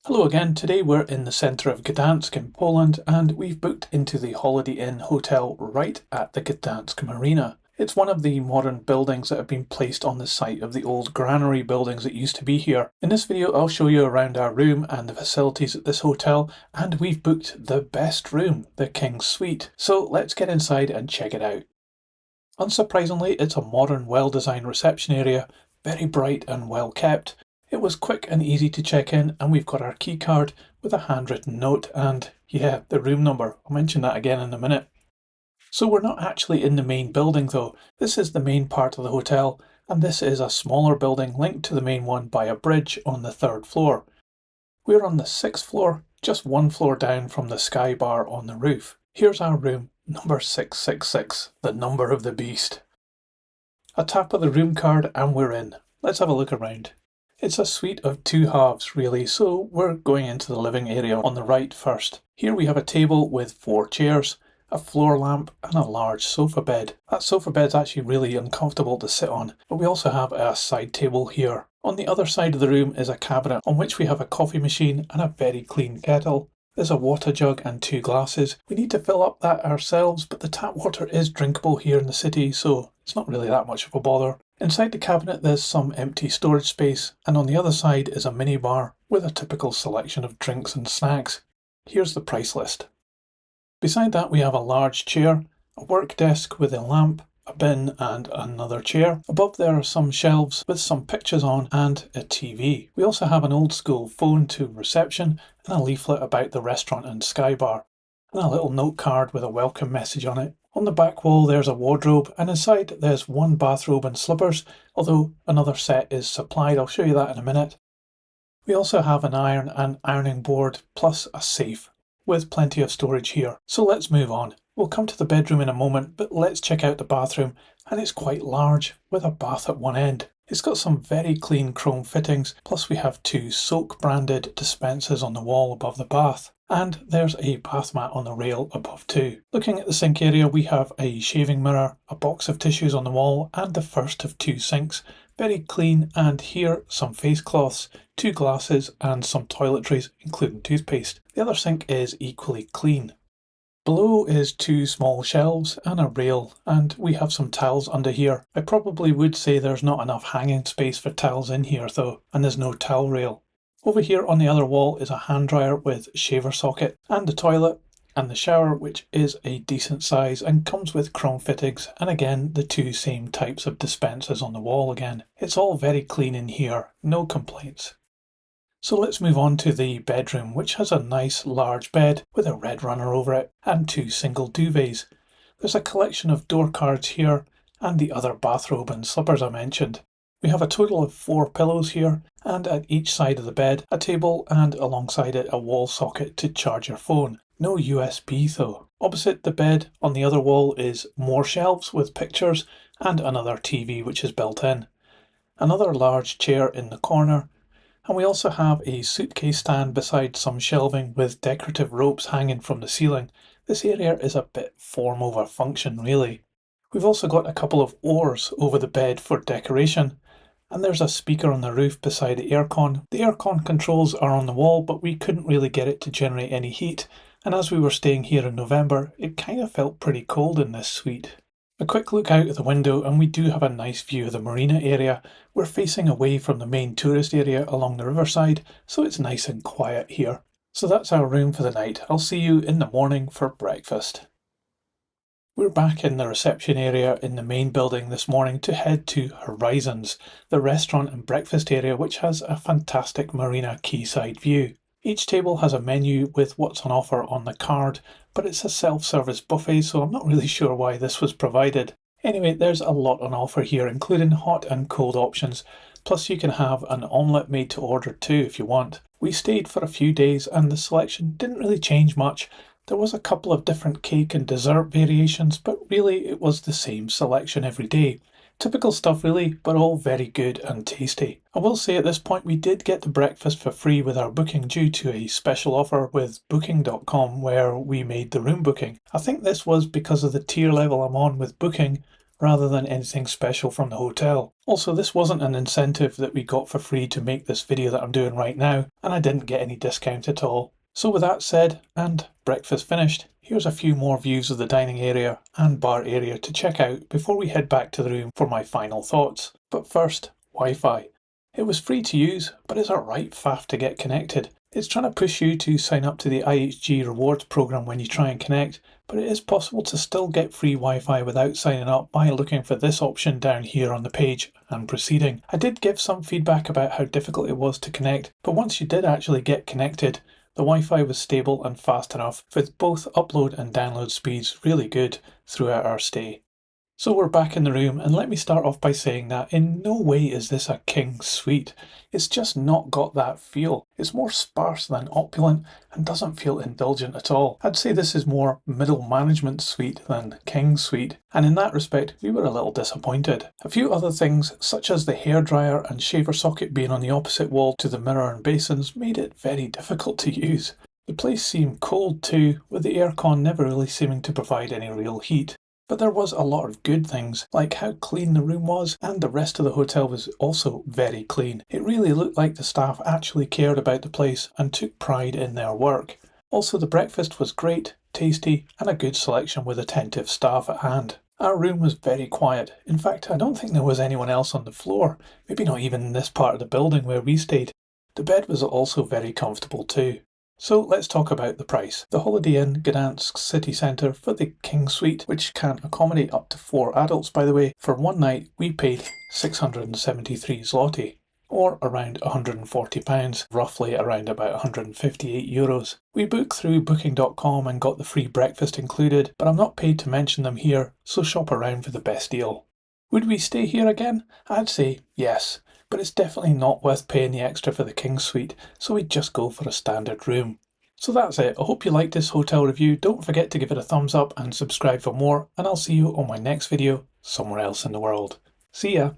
Hello again. Today we're in the centre of Gdansk in Poland and we've booked into the Holiday Inn hotel right at the Gdansk marina. It's one of the modern buildings that have been placed on the site of the old granary buildings that used to be here. In this video I'll show you around our room and the facilities at this hotel, and we've booked the best room, the King's Suite. So let's get inside and check it out. Unsurprisingly, it's a modern, well-designed reception area, very bright and well kept. It was quick and easy to check in, and we've got our key card with a handwritten note and, yeah, the room number. I'll mention that again in a minute. So we're not actually in the main building though. This is the main part of the hotel, and this is a smaller building linked to the main one by a bridge on the third floor. We're on the sixth floor, just one floor down from the sky bar on the roof. Here's our room, number 666, the number of the beast. A tap of the room card and we're in. Let's have a look around. It's a suite of two halves really, so we're going into the living area on the right first. Here we have a table with 4 chairs, a floor lamp and a large sofa bed. That sofa bed's actually really uncomfortable to sit on, but we also have a side table here. On the other side of the room is a cabinet on which we have a coffee machine and a very clean kettle. There's a water jug and 2 glasses. We need to fill up that ourselves, but the tap water is drinkable here in the city, so it's not really that much of a bother. Inside the cabinet there's some empty storage space, and on the other side is a mini bar with a typical selection of drinks and snacks. Here's the price list. Beside that we have a large chair, a work desk with a lamp, a bin and another chair. Above there are some shelves with some pictures on and a TV. We also have an old school phone to reception and a leaflet about the restaurant and sky bar, and a little note card with a welcome message on it. On the back wall there's a wardrobe, and inside there's one bathrobe and slippers, although another set is supplied. I'll show you that in a minute. We also have an iron and ironing board plus a safe with plenty of storage here. So let's move on. We'll come to the bedroom in a moment, but let's check out the bathroom, and it's quite large with a bath at one end. It's got some very clean chrome fittings, plus we have 2 soak branded dispensers on the wall above the bath. And there's a bath mat on the rail above too. Looking at the sink area we have a shaving mirror, a box of tissues on the wall and the first of 2 sinks. Very clean, and here some face cloths, 2 glasses and some toiletries including toothpaste. The other sink is equally clean. Below is 2 small shelves and a rail, and we have some towels under here. I probably would say there's not enough hanging space for towels in here though, and there's no towel rail. Over here on the other wall is a hand dryer with shaver socket and the toilet and the shower, which is a decent size and comes with chrome fittings, and again the 2 same types of dispensers on the wall again. It's all very clean in here, no complaints. So let's move on to the bedroom, which has a nice large bed with a red runner over it and 2 single duvets. There's a collection of door cards here and the other bathrobe and slippers I mentioned. We have a total of 4 pillows here, and at each side of the bed a table and alongside it a wall socket to charge your phone. No USB though. Opposite the bed on the other wall is more shelves with pictures and another TV which is built in. Another large chair in the corner, and we also have a suitcase stand beside some shelving with decorative ropes hanging from the ceiling. This area is a bit form over function really. We've also got a couple of oars over the bed for decoration, and there's a speaker on the roof beside the aircon. The aircon controls are on the wall, but we couldn't really get it to generate any heat, and as we were staying here in November it kind of felt pretty cold in this suite. A quick look out of the window and we do have a nice view of the marina area. We're facing away from the main tourist area along the riverside, so it's nice and quiet here. So that's our room for the night. I'll see you in the morning for breakfast. We're back in the reception area in the main building this morning to head to Horizons, the restaurant and breakfast area which has a fantastic marina quayside view. Each table has a menu with what's on offer on the card, but it's a self-service buffet, so I'm not really sure why this was provided. Anyway, there's a lot on offer here, including hot and cold options, plus you can have an omelette made to order too if you want. We stayed for a few days and the selection didn't really change much. There was a couple of different cake and dessert variations, but really it was the same selection every day. Typical stuff really, but all very good and tasty. I will say at this point we did get the breakfast for free with our booking due to a special offer with booking.com where we made the room booking. I think this was because of the tier level I'm on with booking, rather than anything special from the hotel. Also, this wasn't an incentive that we got for free to make this video that I'm doing right now, and I didn't get any discount at all. So with that said, and breakfast finished, here's a few more views of the dining area and bar area to check out before we head back to the room for my final thoughts. But first, Wi-Fi. It was free to use, but it's a right faff to get connected. It's trying to push you to sign up to the IHG rewards program when you try and connect, but it is possible to still get free Wi-Fi without signing up by looking for this option down here on the page and proceeding. I did give some feedback about how difficult it was to connect, but once you did actually get connected, the Wi-Fi was stable and fast enough, with both upload and download speeds really good throughout our stay. So we're back in the room, and let me start off by saying that in no way is this a king suite. It's just not got that feel. It's more sparse than opulent and doesn't feel indulgent at all. I'd say this is more middle management suite than king suite, and in that respect we were a little disappointed. A few other things, such as the hairdryer and shaver socket being on the opposite wall to the mirror and basins, made it very difficult to use. The place seemed cold too, with the aircon never really seeming to provide any real heat. But there was a lot of good things, like how clean the room was, and the rest of the hotel was also very clean. It really looked like the staff actually cared about the place and took pride in their work. Also, the breakfast was great, tasty, and a good selection with attentive staff at hand. Our room was very quiet. In fact, I don't think there was anyone else on the floor, maybe not even in this part of the building where we stayed. The bed was also very comfortable too. So let's talk about the price. The Holiday Inn Gdansk city centre for the King Suite, which can accommodate up to 4 adults by the way, for one night we paid 673 zloty, or around £140, roughly around about 158 euros. We booked through booking.com and got the free breakfast included, but I'm not paid to mention them here, so shop around for the best deal. Would we stay here again? I'd say yes, but it's definitely not worth paying the extra for the King Suite, so we'd just go for a standard room. So that's it. I hope you liked this hotel review. Don't forget to give it a thumbs up and subscribe for more, and I'll see you on my next video somewhere else in the world. See ya!